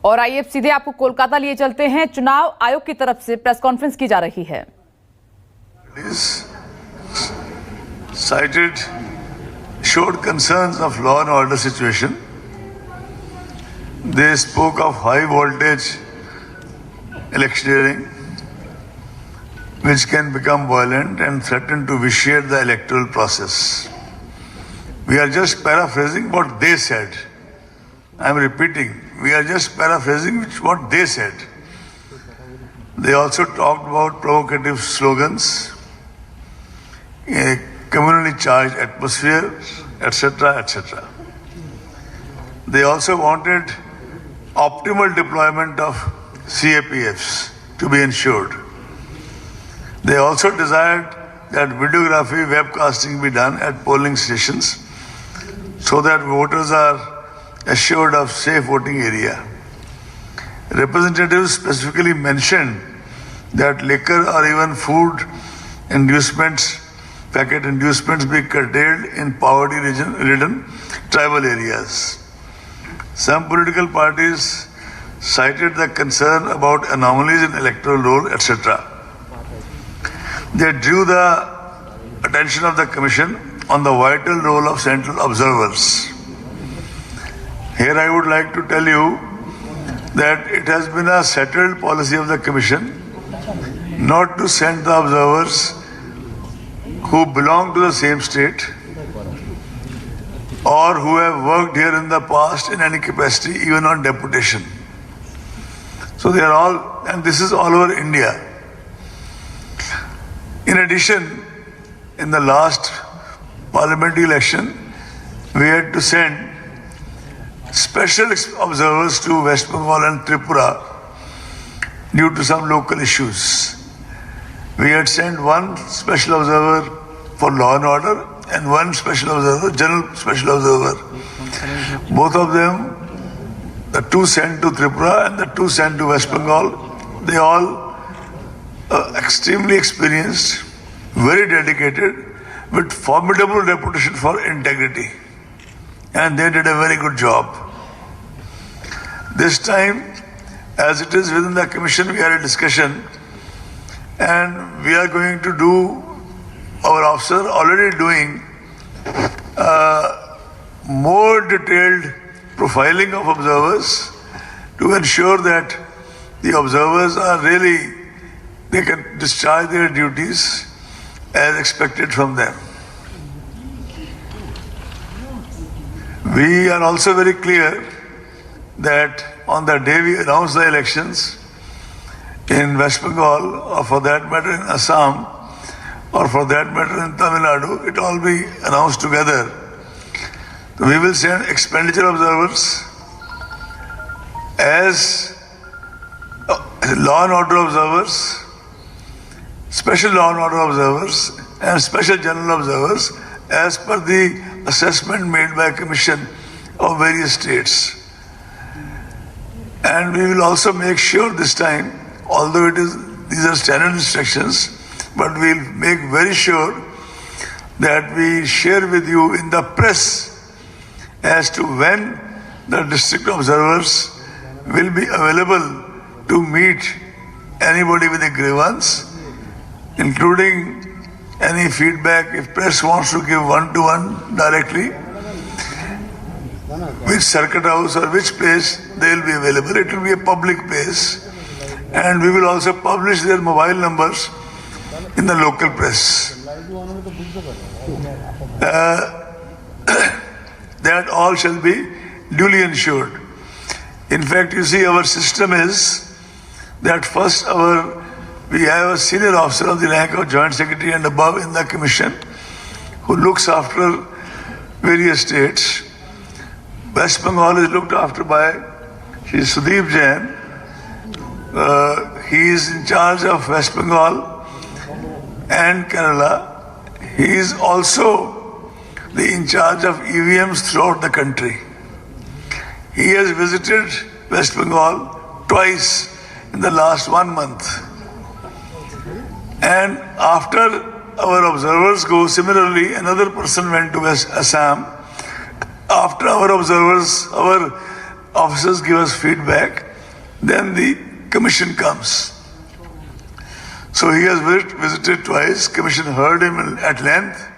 और आइए अब सीधे आपको कोलकाता लिए चलते हैं। चुनाव आयोग की तरफ से प्रेस कॉन्फ्रेंस की जा रही है। Cited showed concerns of law and order situation. They spoke of high voltage electioneering, which can become violent and threaten to vitiate the electoral process. We are just paraphrasing what they said. I am repeating, we are just paraphrasing what they said. They also talked about provocative slogans, a communally charged atmosphere, etc., etc. They also wanted optimal deployment of CAPFs to be ensured. They also desired that videography, webcasting be done at polling stations so that voters are assured of safe voting area. Representatives specifically mentioned that liquor or even food inducements, packet inducements be curtailed in poverty-ridden tribal areas. Some political parties cited the concern about anomalies in electoral roll, etc. They drew the attention of the Commission on the vital role of central observers. Here I would like to tell you that it has been a settled policy of the Commission not to send the observers who belong to the same state or who have worked here in the past in any capacity, even on deputation. So they are all, and this is all over India. In addition, in the last parliamentary election, we had to send special observers to West Bengal and Tripura due to some local issues. We had sent one special observer for law and order and one special observer, general special observer. Both of them, the two sent to Tripura and the two sent to West Bengal, they all extremely experienced, very dedicated, with formidable reputation for integrity. And they did a very good job. This time, as it is within the Commission, we are in discussion and we are going to do, our officer already doing more detailed profiling of observers to ensure that the observers are really, they can discharge their duties as expected from them. We are also very clear that on the day we announce the elections in West Bengal, or for that matter in Assam, or for that matter in Tamil Nadu, it all be announced together. So we will send expenditure observers as law and order observers, special law and order observers, and special general observers as per the assessment made by a commission of various states. And we will also make sure this time, although these are standard instructions, but we'll make very sure that we share with you in the press as to when the district observers will be available to meet anybody with a grievance, including any feedback if press wants to give one-to-one directly, which circuit house or which place they will be available. It will be a public place and we will also publish their mobile numbers in the local press. That all shall be duly ensured. In fact, you see, our system is that first we have a senior officer of the rank of Joint Secretary and above in the Commission who looks after various states. West Bengal is looked after by Sudeep Jain. He is in charge of West Bengal and Kerala. He is also in charge of EVMs throughout the country. He has visited West Bengal twice in the last 1 month. And after our observers go, similarly, another person went to Assam. After our observers, our officers give us feedback, then the commission comes. So he has visited twice. Commission heard him at length.